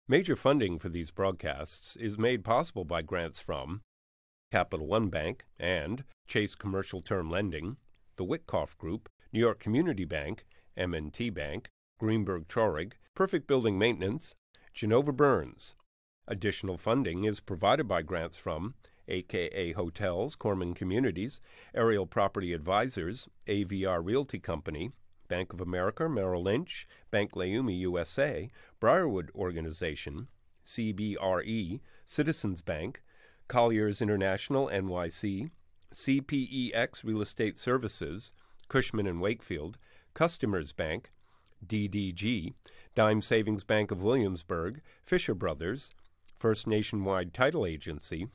Major funding for these broadcasts is made possible by grants from Capital One Bank and Chase Commercial Term Lending, the Witkoff Group, New York Community Bank, M&T Bank, Greenberg Traurig, Perfect Building Maintenance, Genova Burns. Additional funding is provided by grants from AKA Hotels, Corman Communities, Aerial Property Advisors, AVR Realty Company, Bank of America, Merrill Lynch, Bank Leumi USA, Briarwood Organization, CBRE, Citizens Bank, Colliers International NYC, CPEX Real Estate Services, Cushman & Wakefield, Customers Bank, DDG, Dime Savings Bank of Williamsburg, Fisher Brothers, First Nationwide Title Agency,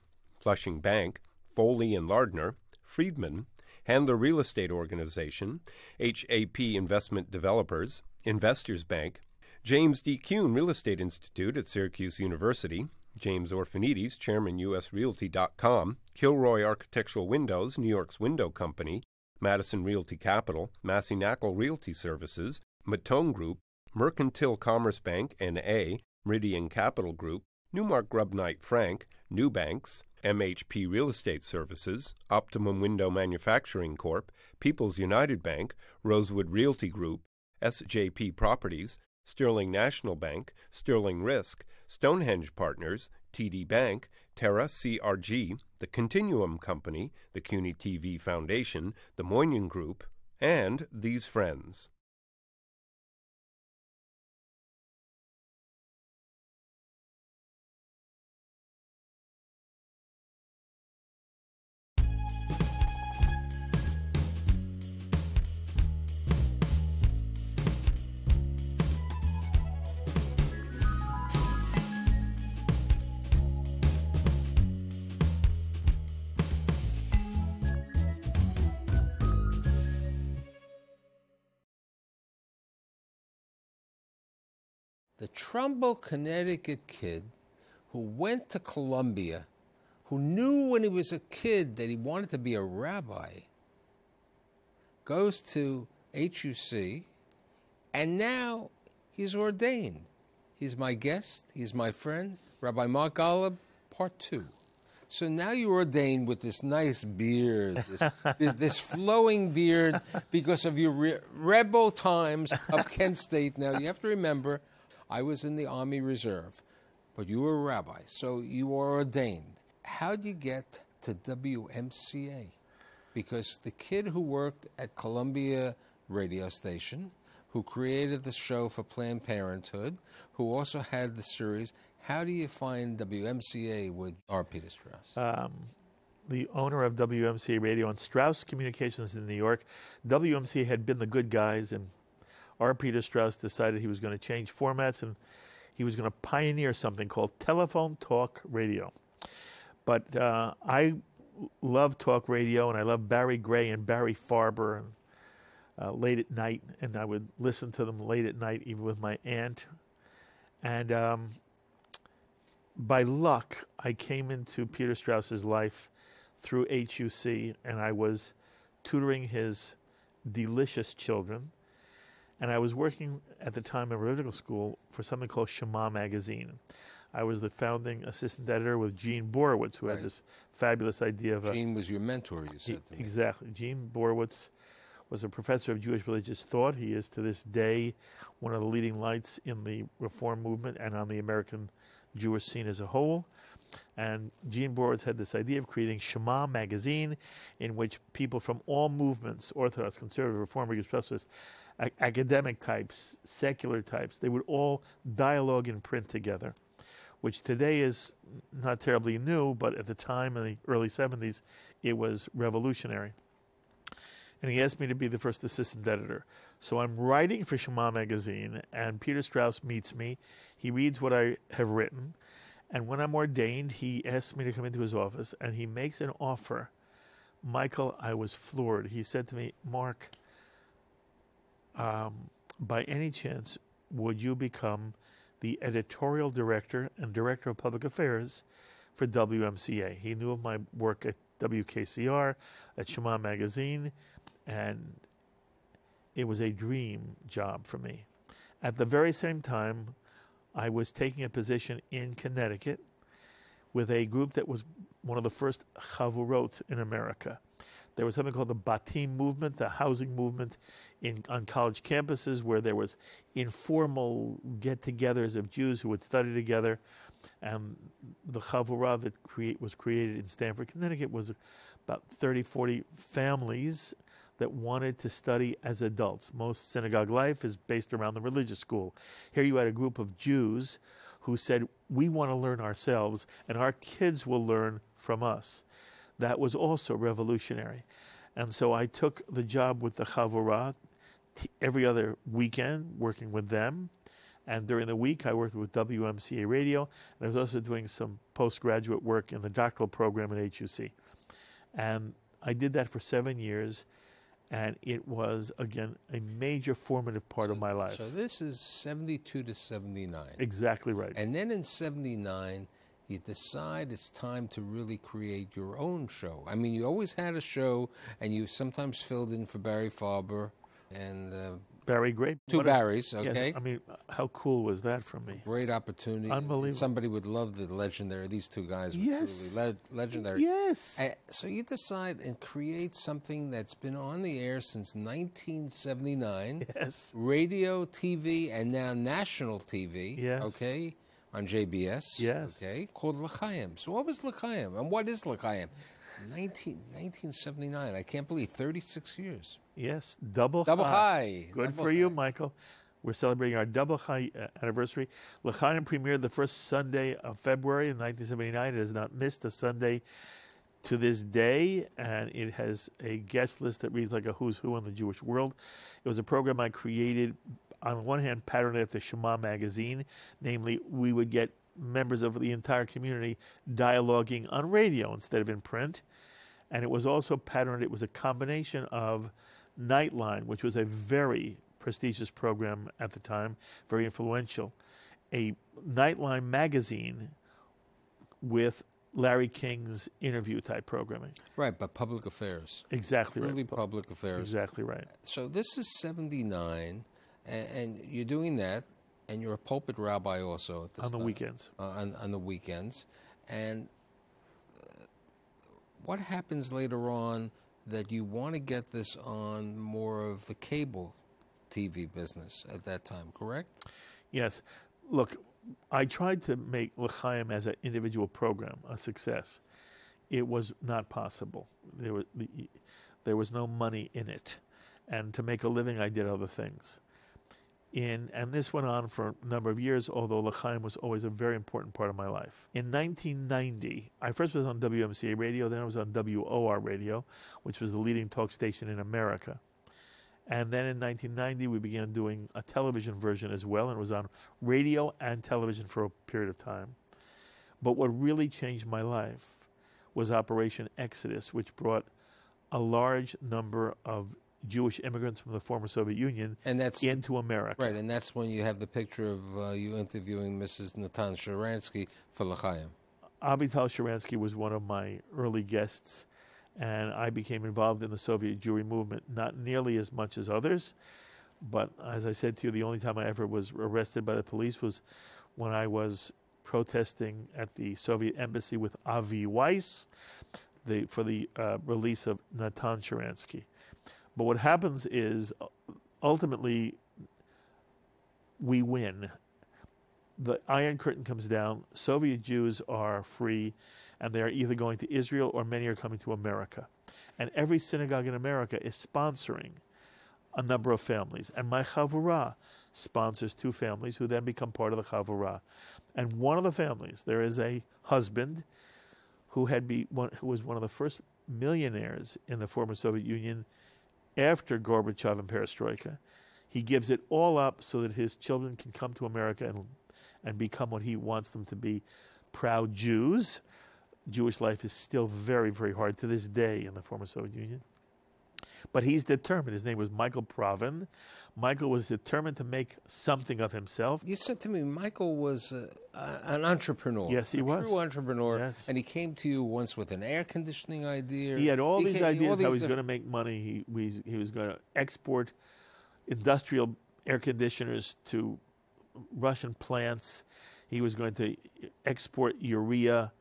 Flushing Bank, Foley & Lardner, Friedman, Handler Real Estate Organization, HAP Investment Developers, Investors Bank, James D. Kuhn Real Estate Institute at Syracuse University, James Orphanides, Chairman, USRealty.com, Kilroy Architectural Windows, New York's Window Company, Madison Realty Capital, Massey-Knackle Realty Services, Matone Group, Mercantile Commerce Bank, N.A., Meridian Capital Group, Newmark Grubb Knight Frank, New Banks, MHP Real Estate Services, Optimum Window Manufacturing Corp., People's United Bank, Rosewood Realty Group, SJP Properties, Sterling National Bank, Sterling Risk, Stonehenge Partners, TD Bank, Terra CRG, the Continuum Company, the CUNY TV Foundation, the Moynihan Group, and these friends. The Trumbull, Connecticut kid who went to Columbia, who knew when he was a kid that he wanted to be a rabbi, goes to HUC, and now he's ordained. He's my guest. He's my friend, Rabbi Mark Golub, Part 2. So now you're ordained with this nice beard, this flowing beard because of your rebel times of Kent State. Now you have to remember, I was in the Army Reserve, but you were a rabbi, so you were ordained. How do you get to WMCA? Because the kid who worked at Columbia radio station, who created the show for Planned Parenthood, who also had the series, how do you find WMCA with R. Peter Strauss? The owner of WMCA Radio and Strauss Communications in New York, WMCA had been the good guys, and R. Peter Strauss decided he was going to change formats and he was going to pioneer something called telephone talk radio. But I love talk radio, and I love Barry Gray and Barry Farber and late at night, and I would listen to them late at night, even with my aunt. And by luck, I came into Peter Strauss's life through HUC, and I was tutoring his delicious children. And I was working at the time in rabbinical school for something called Shema magazine. I was the founding assistant editor with Gene Borowitz, who had this fabulous idea of Gene was your mentor, you said to me. Exactly. Gene Borowitz was a professor of Jewish religious thought. He is, to this day, one of the leading lights in the Reform movement and on the American Jewish scene as a whole. And Gene Borowitz had this idea of creating Shema magazine, in which people from all movements, Orthodox, Conservative, Reform, Religious Justice, academic types, secular types, they would all dialogue in print together, which today is not terribly new, but at the time in the early 70s, it was revolutionary. And he asked me to be the first assistant editor. So I'm writing for Shema magazine, and Peter Strauss meets me. He reads what I have written, and when I'm ordained, he asks me to come into his office, and he makes an offer. Michael, I was floored. He said to me, Mark, by any chance, would you become the editorial director and director of public affairs for WMCA? He knew of my work at WKCR, at Shema magazine, and it was a dream job for me. At the very same time, I was taking a position in Connecticut with a group that was one of the first chavurot in America. There was something called the Batim movement, the housing movement on college campuses, where there was informal get-togethers of Jews who would study together. And the chavurah that was created in Stamford, Connecticut, was about 30, 40 families that wanted to study as adults. Most synagogue life is based around the religious school. Here you had a group of Jews who said, we want to learn ourselves, and our kids will learn from us. That was also revolutionary. And so I took the job with the Chavurah every other weekend, working with them. And during the week, I worked with WMCA Radio, and I was also doing some postgraduate work in the doctoral program at HUC. And I did that for 7 years, and it was, again, a major formative part of my life. So this is 72 to 79. Exactly right. And then in 79, you decide it's time to really create your own show. I mean, you always had a show, and you sometimes filled in for Barry Farber and Barry, great. Two Barrys, okay? Yes, I mean, how cool was that for me? Great opportunity. Unbelievable. Somebody would love the legendary. These two guys were Yes. truly legendary. Yes. So you decide and create something that's been on the air since 1979. Yes. Radio, TV, and now national TV. Yes. Okay? On JBS. Yes. Okay? Called lecheim. So what was lecheim? And what is lecheim? 1979. I can't believe 36 years. Yes, double high. Good Double for you, high. Michael. We're celebrating our double high anniversary. Lecheim premiered the first Sunday of February in 1979. It has not missed a Sunday to this day, and it has a guest list that reads like a who's who in the Jewish world. It was a program I created, on one hand, patterned after Shema magazine. Namely, we would get members of the entire community dialoguing on radio instead of in print. And it was also patterned, it was a combination of Nightline, which was a very prestigious program at the time, very influential, a Nightline magazine with Larry King's interview type programming. Right, but public affairs. Exactly Really right. public affairs. Exactly right. So this is 79, and you're doing that, and you're a pulpit rabbi also at this On the time. weekends. On the weekends. And what happens later on that you want to get this on more of the cable TV business at that time, correct? Yes. Look, I tried to make lecheim as an individual program a success. It was not possible. There was no money in it. And to make a living, I did other things. And this went on for a number of years, although lecheim was always a very important part of my life. In 1990, I first was on WMCA Radio, then I was on WOR Radio, which was the leading talk station in America. And then in 1990, we began doing a television version as well, and it was on radio and television for a period of time. But what really changed my life was Operation Exodus, which brought a large number of Jewish immigrants from the former Soviet Union into America. Right, and that's when you have the picture of you interviewing Mrs. Natan Sharansky for lecheim. Avital Sharansky was one of my early guests, and I became involved in the Soviet Jewry movement, not nearly as much as others, but as I said to you, the only time I ever was arrested by the police was when I was protesting at the Soviet embassy with Avi Weiss for the release of Natan Sharansky. But what happens is, ultimately, we win. The Iron Curtain comes down. Soviet Jews are free, and they are either going to Israel or many are coming to America. And every synagogue in America is sponsoring a number of families. And my chavurah sponsors 2 families who then become part of the chavurah. And one of the families, there is a husband who was one of the first millionaires in the former Soviet Union after Gorbachev and Perestroika. He gives it all up so that his children can come to America and become what he wants them to be, proud Jews. Jewish life is still very, very hard to this day in the former Soviet Union. But he's determined. His name was Michael Pravin. Michael was determined to make something of himself. You said to me Michael was an entrepreneur. Yes, he was. A true entrepreneur. Yes. And he came to you once with an air conditioning idea. He had all these ideas how he's going to make money. He was going to export industrial air conditioners to Russian plants. He was going to export urea.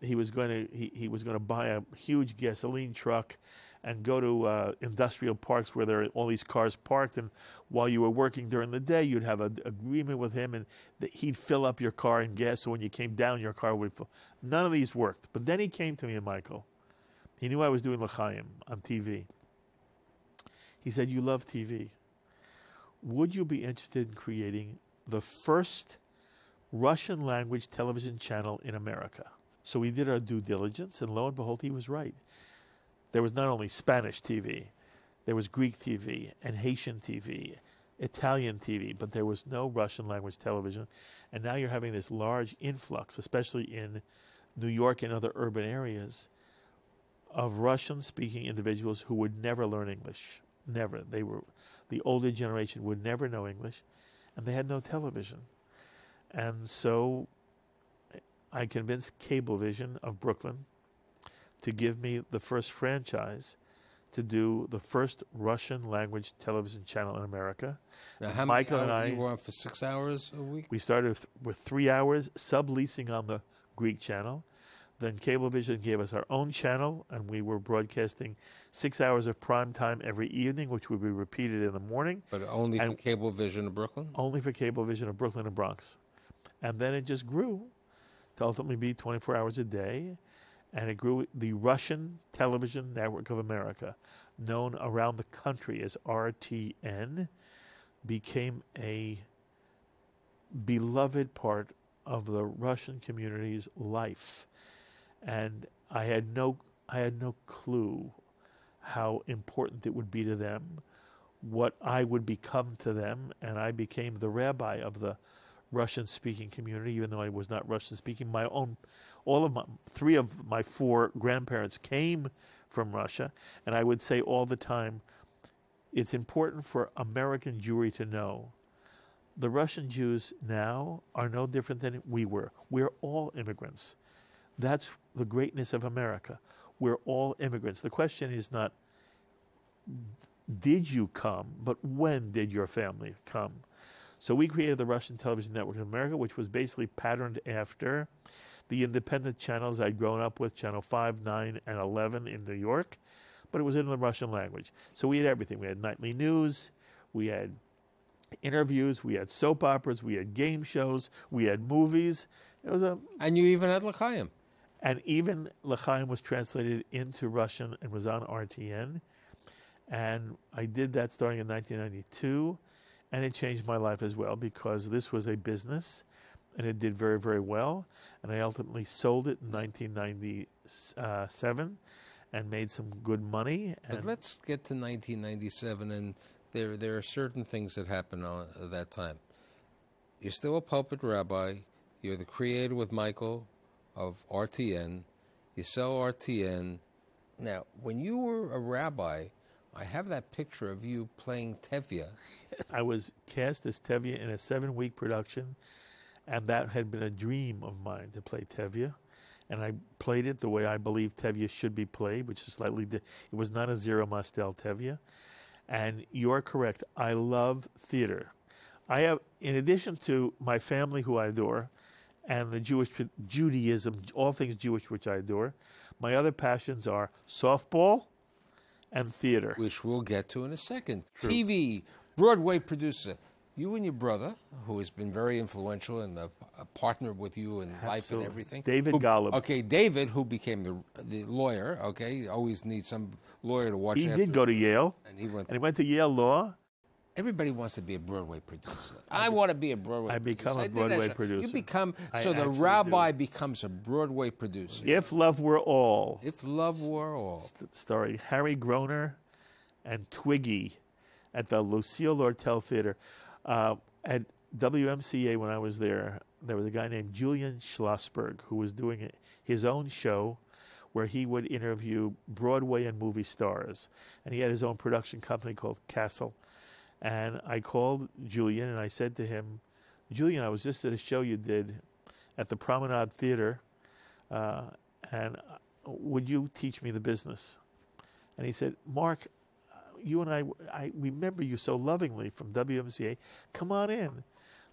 He was going to buy a huge gasoline truck and go to industrial parks where there are all these cars parked. And while you were working during the day, you'd have an agreement with him, and he'd fill up your car in gas. So when you came down, your car would fill. None of these worked. But then he came to me and Michael. He knew I was doing lecheim on TV. He said, "You love TV. Would you be interested in creating the first Russian language television channel in America?" So we did our due diligence, and lo and behold, he was right. There was not only Spanish TV, there was Greek TV and Haitian TV, Italian TV, but there was no Russian language television. And now you're having this large influx, especially in New York and other urban areas, of Russian-speaking individuals who would never learn English. Never. The older generation would never know English, and they had no television. And so I convinced Cablevision of Brooklyn to give me the first franchise to do the first Russian language television channel in America. Now, how Michael many and hours I, you were on for 6 hours a week? we started with 3 hours subleasing on the Greek channel. Then Cablevision gave us our own channel, and we were broadcasting 6 hours of prime time every evening, which would be repeated in the morning. But only for Cablevision of Brooklyn? Only for Cablevision of Brooklyn and Bronx. And then it just grew to ultimately be 24 hours a day. And it grew. The Russian Television Network of America, known around the country as RTN, became a beloved part of the Russian community's life. And I had no clue how important it would be to them, what I would become to them, and I became the rabbi of the Russian-speaking community, even though I was not Russian-speaking. Three of my four grandparents came from Russia, and I would say all the time, it's important for American Jewry to know the Russian Jews now are no different than we were. We're all immigrants. That's the greatness of America. We're all immigrants. The question is not, did you come, but when did your family come? So we created the Russian Television Network in America, which was basically patterned after the independent channels I'd grown up with, Channel 5, 9, and 11 in New York, but it was in the Russian language. So we had everything. We had nightly news, we had interviews, we had soap operas, we had game shows, we had movies. And you even had lecheim. And even lecheim was translated into Russian and was on RTN. And I did that starting in 1992. And it changed my life as well, because this was a business, and it did very, very well. And I ultimately sold it in 1997 and made some good money. But let's get to 1997, and there are certain things that happened at that time. You're still a pulpit rabbi. You're the creator with Michael of RTN. You sell RTN. Now, when you were a rabbi, I have that picture of you playing Tevye. I was cast as Tevye in a 7-week production, and that had been a dream of mine to play Tevye. And I played it the way I believe Tevye should be played, which is slightly it was not a zero mostel Tevye. And you're correct. I love theater. I have, in addition to my family, who I adore, and the Judaism, all things Jewish, which I adore, my other passions are softball and theater. Which we'll get to in a second. True. TV, Broadway producer. You and your brother, who has been very influential and a partner with you in life and everything. David Golub. Okay, David, who became the lawyer, okay, always needs some lawyer to watch He after. did go to Yale, And he went to Yale Law. Everybody wants to be a Broadway producer. I want to be a Broadway producer. I become a Broadway producer. You become, I so the actually rabbi becomes a Broadway producer. If Love Were All. If Love Were All. Starring Harry Groner and Twiggy at the Lucille Lortel Theater. At WMCA, when I was there was a guy named Julian Schlossberg who was doing his own show where he would interview Broadway and movie stars. And he had his own production company called Castle. And I called Julian and I said to him, Julian, I was just at a show you did at the Promenade Theater, and would you teach me the business? And he said, Mark, you and I remember you so lovingly from WMCA. Come on in.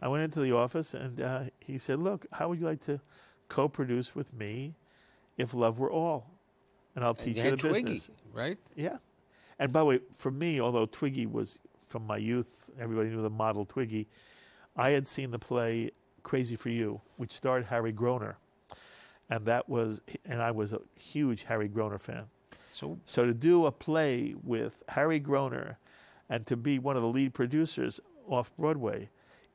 I went into the office, and he said, look, how would you like to co-produce with me if love were all? And I'll teach you the Twiggy, business. right? Yeah. And by the way, for me, although Twiggy was from my youth, everybody knew the model Twiggy, I had seen the play Crazy for You, which starred Harry Groener. And I was a huge Harry Groener fan. So to do a play with Harry Groener and to be one of the lead producers off-Broadway,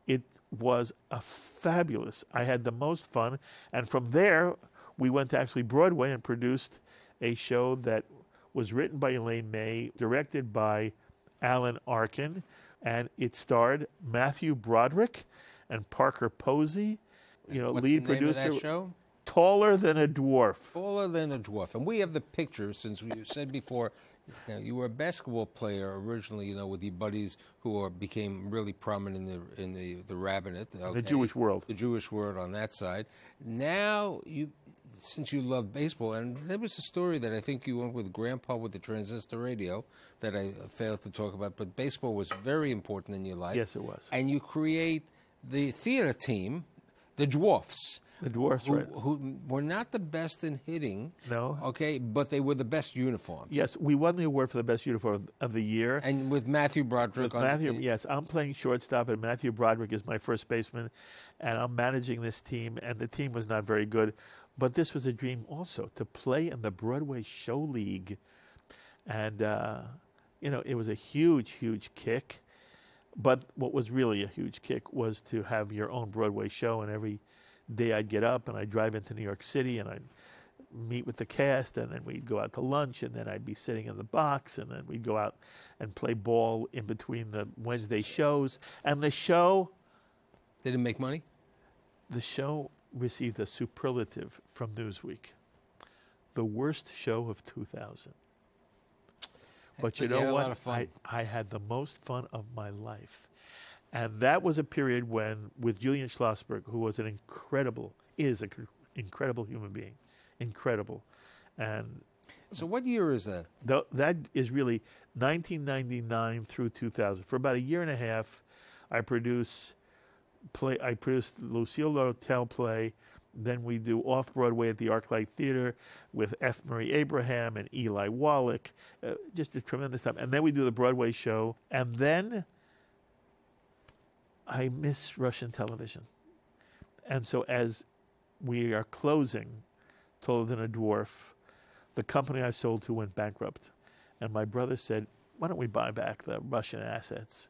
it was a fabulous. I had the most fun. And from there, we went to actually Broadway and produced a show that was written by Elaine May, directed by Alan Arkin, and it starred Matthew Broderick and Parker Posey. What's lead the name producer. of that show? Taller Than a Dwarf. Taller Than a Dwarf. And we have the pictures, since you said before, you were a basketball player originally, with your buddies who became really prominent in the rabbinate. Okay? The Jewish world. The Jewish world on that side. Now, since you love baseball, and there was a story that I think you went with Grandpa with the transistor radio that I failed to talk about, but baseball was very important in your life. Yes, it was. And you create the theater team, the Dwarfs. The Dwarfs, who were not the best in hitting. No. Okay, but they were the best uniforms. Yes, we won the award for the best uniform of the year. And with Matthew Broderick on the team. Yes, I'm playing shortstop, and Matthew Broderick is my first baseman, and I'm managing this team, and the team was not very good. But this was a dream also, to play in the Broadway Show League. And, it was a huge, huge kick. But what was really a huge kick was to have your own Broadway show, and every day I'd get up and I'd drive into New York City and I'd meet with the cast, and then we'd go out to lunch, and then I'd be sitting in the box, and then we'd go out and play ball in between the Wednesday shows. And the show... Did it make money? The show received a superlative from Newsweek. The worst show of 2000. But you know had what? A lot of fun. I had the most fun of my life. And that was a period when, with Julian Schlossberg, who was an incredible human being. Incredible. And so what year is that? That is really 1999 through 2000. For about a year and a half, I produced Lucille Lortel play. Then we do Off-Broadway at the ArcLight Theater with F. Murray Abraham and Eli Wallach. Just a tremendous time. And then we do the Broadway show. And then I miss Russian television. And so as we are closing Taller Than a Dwarf, the company I sold to went bankrupt. And my brother said, why don't we buy back the Russian assets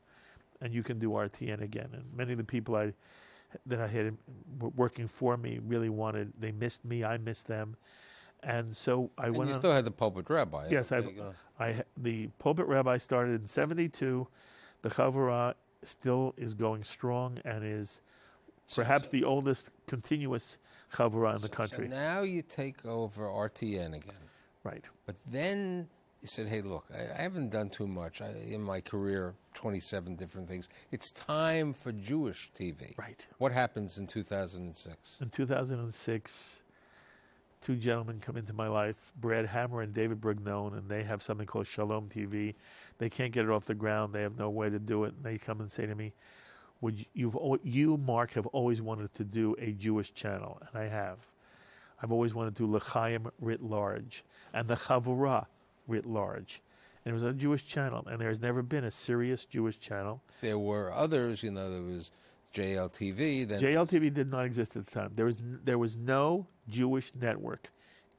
and you can do RTN again? And many of the people that I had working for me really wanted, they missed me, I missed them. And so I went on. You still had the Pulpit Rabbi. Yes, the Pulpit Rabbi started in 1972. The Chavurah still is going strong and is perhaps the oldest continuous Chavurah in the country. So now you take over RTN again. Right. But then you said, hey, look, I haven't done too much in my career, 27 different things. It's time for Jewish TV. Right. What happens in 2006? In 2006, two gentlemen come into my life, Brad Hammer and David Brignone, and they have something called Shalom TV. They can't get it off the ground. They have no way to do it. And they come and say to me, you, Mark, have always wanted to do a Jewish channel, and I have. I've always wanted to do lecheim writ large, and the Chavurah writ large. And it was a Jewish channel, and there's never been a serious Jewish channel. There were others, there was JLTV. JLTV did not exist at the time. There was no Jewish network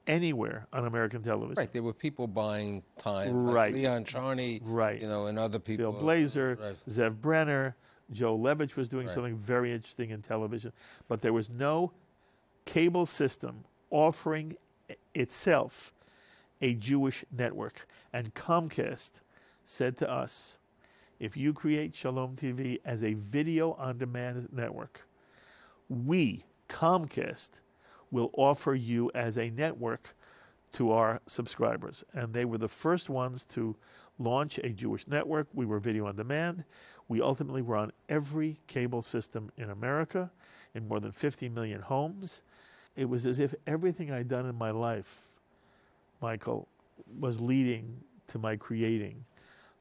anywhere on American television. Right, there were people buying time, right. Like Leon Charney, right. And other people. Bill Blazer, right. Zev Brenner, Joe Levitch was doing something very interesting in television. But there was no cable system offering itself a Jewish network. And Comcast said to us, if you create Shalom TV as a video-on-demand network, we, Comcast, will offer you as a network to our subscribers. And they were the first ones to launch a Jewish network. We were video-on-demand. We ultimately were on every cable system in America, in more than 50 million homes. It was as if everything I'd done in my life, Michael, was leading to my creating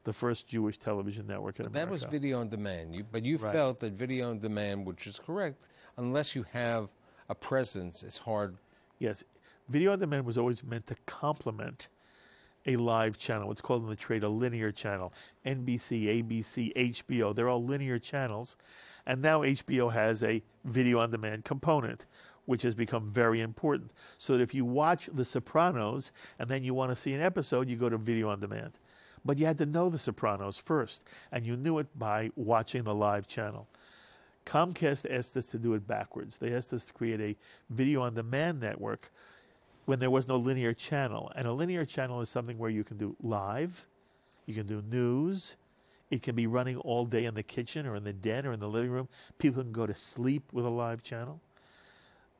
the first Jewish television network in America. That was video on demand. But you Right. felt that video on demand, which is correct, unless you have a presence, it's hard. Yes, video on demand was always meant to complement a live channel. It's called in the trade a linear channel. NBC, ABC, HBO, they're all linear channels. And now HBO has a video on demand component, which has become very important. So that if you watch The Sopranos and then you want to see an episode, you go to video on demand. But you had to know The Sopranos first, and you knew it by watching the live channel. Comcast asked us to do it backwards. They asked us to create a video on demand network when there was no linear channel. And a linear channel is something where you can do live, you can do news, it can be running all day in the kitchen or in the den or in the living room. People can go to sleep with a live channel.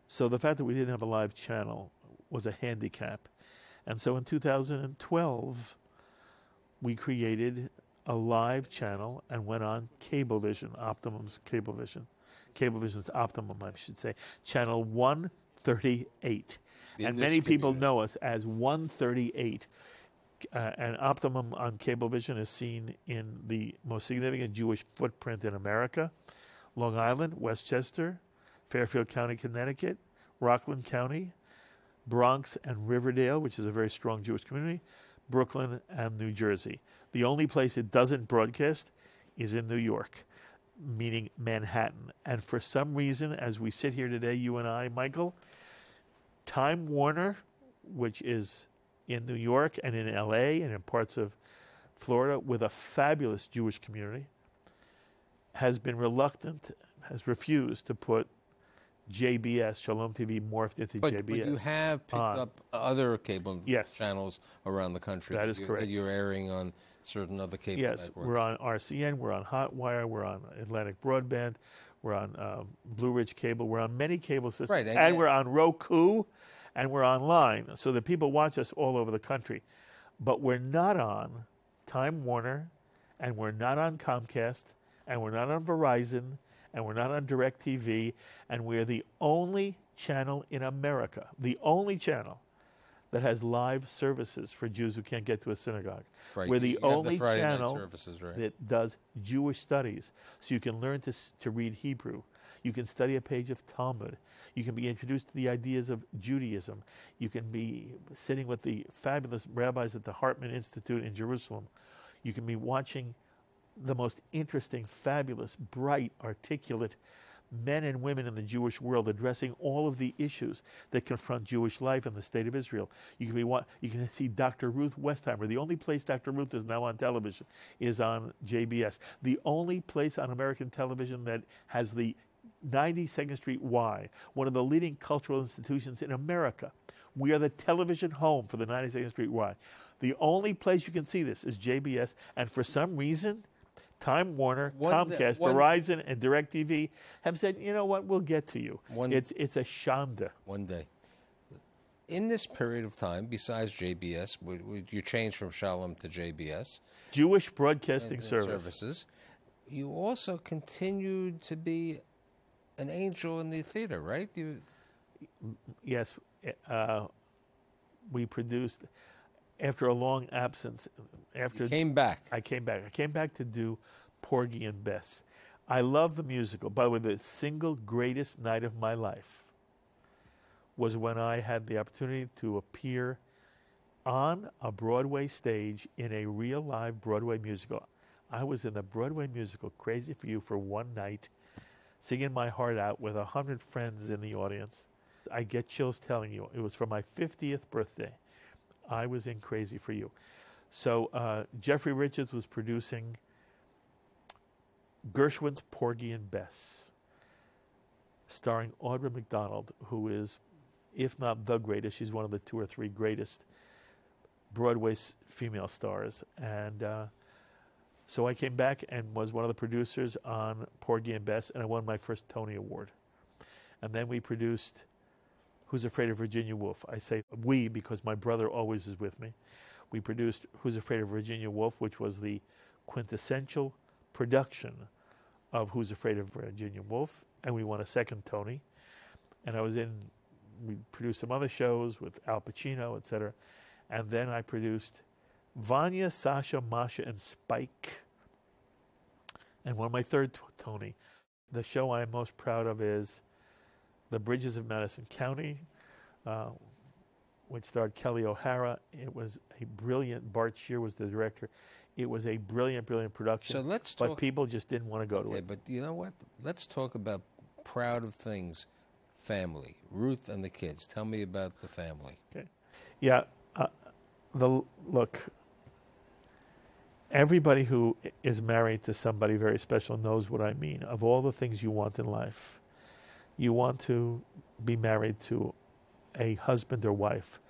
So the fact that we didn't have a live channel was a handicap. And so in 2012, we created a live channel and went on Cablevision, Optimum's Cablevision. Cablevision's Optimum, I should say. Channel 138. And many people know us as 138. And Optimum on Cablevision is seen in the most significant Jewish footprint in America: Long Island, Westchester, Fairfield County, Connecticut, Rockland County, Bronx and Riverdale, which is a very strong Jewish community, Brooklyn and New Jersey. The only place it doesn't broadcast is in New York, meaning Manhattan. And for some reason, as we sit here today, you and I, Michael, Time Warner, which is in New York and in LA and in parts of Florida with a fabulous Jewish community, has been reluctant, has refused to put JBS, Shalom TV morphed into JBS. But you have picked up other cable channels around the country. That is correct. That you're airing on certain other cable networks. We're on RCN, we're on Hotwire, we're on Atlantic Broadband, we're on Blue Ridge Cable, we're on many cable systems, right, and we're on Roku, and we're online, so that people watch us all over the country. But we're not on Time Warner, and we're not on Comcast, and we're not on Verizon, and we're not on DirecTV, and we're the only channel in America, the only channel that has live services for Jews who can't get to a synagogue. Right. We're the only channel services, right, that does Jewish studies, so you can learn to read Hebrew. You can study a page of Talmud. You can be introduced to the ideas of Judaism. You can be sitting with the fabulous rabbis at the Hartman Institute in Jerusalem. You can be watching the most interesting, fabulous, bright, articulate men and women in the Jewish world addressing all of the issues that confront Jewish life in the state of Israel. You can see Dr. Ruth Westheimer. The only place Dr. Ruth is now on television is on JBS. The only place on American television that has the 92nd Street Y, one of the leading cultural institutions in America. We are the television home for the 92nd Street Y. The only place you can see this is JBS, and for some reason, Time Warner, Comcast, Verizon, and DirecTV have said, you know what, we'll get to you. It's a shanda. One day. In this period of time, besides JBS, you changed from Shalom to JBS. Jewish Broadcasting Services. You also continued to be an angel in the theater, right? Yes. We produced, after a long absence. You came back. I came back. I came back to do Porgy and Bess. I love the musical. By the way, the single greatest night of my life was when I had the opportunity to appear on a Broadway stage in a real live Broadway musical. I was in the Broadway musical Crazy for You for one night, singing my heart out with 100 friends in the audience. I get chills telling you. It was for my 50th birthday. I was in Crazy for You. So Jeffrey Richards was producing Gershwin's Porgy and Bess, starring Audra McDonald, who is, if not the greatest, she's one of the 2 or 3 greatest Broadway female stars. And so I came back and was one of the producers on Porgy and Bess, and I won my first Tony Award. And then we produced Who's Afraid of Virginia Woolf? I say we because my brother always is with me. We produced Who's Afraid of Virginia Woolf, which was the quintessential production of Who's Afraid of Virginia Woolf, and we won a second Tony. And we produced some other shows with Al Pacino, etc. And then I produced Vanya, Sasha, Masha, and Spike. And one of my third, Tony. The show I am most proud of is The Bridges of Madison County, which starred Kelly O'Hara. It was a brilliant, Bart Shear was the director. It was a brilliant, brilliant production. So let's talk. But people just didn't want to go to it. But you know what? Let's talk about proud of things. Family. Ruth and the kids. Tell me about the family. Okay. Yeah. Look, everybody who is married to somebody very special knows what I mean. Of all the things you want in life, you want to be married to a husband or wife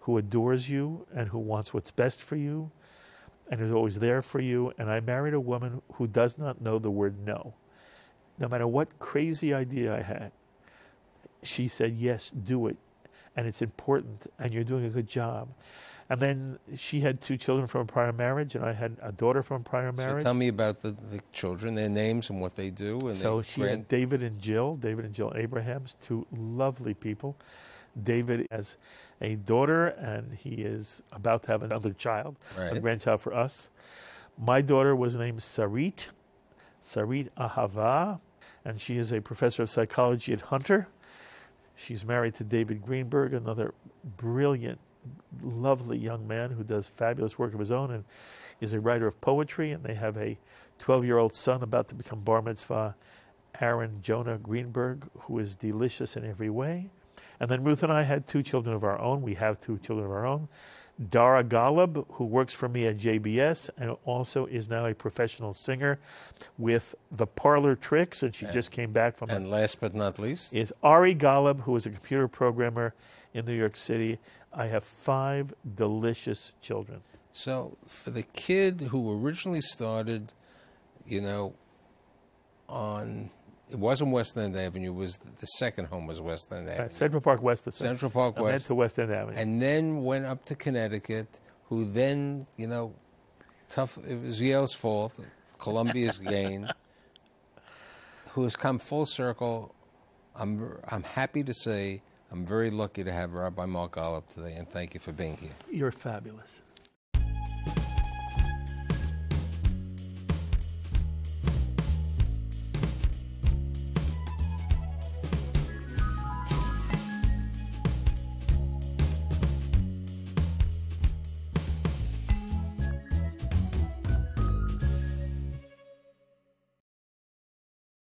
who adores you and who wants what's best for you and is always there for you. And I married a woman who does not know the word no. No matter what crazy idea I had, she said, yes, do it. And it's important. And you're doing a good job. And then she had 2 children from a prior marriage, and I had a daughter from a prior marriage. So tell me about the children, their names and what they do. And so she had David and Jill Abrahams, 2 lovely people. David has a daughter, and he is about to have another child, a grandchild for us. My daughter was named Sarit Ahava, and she is a professor of psychology at Hunter. She's married to David Greenberg, another brilliant, lovely young man who does fabulous work of his own and is a writer of poetry. And they have a 12-year-old son about to become bar mitzvah, Aaron Jonah Greenberg, who is delicious in every way. And then Ruth and I had 2 children of our own. We have 2 children of our own. Dara Golub, who works for me at JBS and also is now a professional singer with the Parlor Tricks, and she just came back from... And last but not least? Is Ari Golub, who is a computer programmer in New York City. I have 5 delicious children. So for the kid who originally started, it wasn't West End Avenue, it was the second home was West End Avenue. Central Park West. Central Park West. And then to West End Avenue. And then went up to Connecticut, who then, it was Yale's fault, Columbia's gain, who has come full circle. I'm happy to say I'm very lucky to have Rabbi Mark Golub today, and thank you for being here. You're fabulous.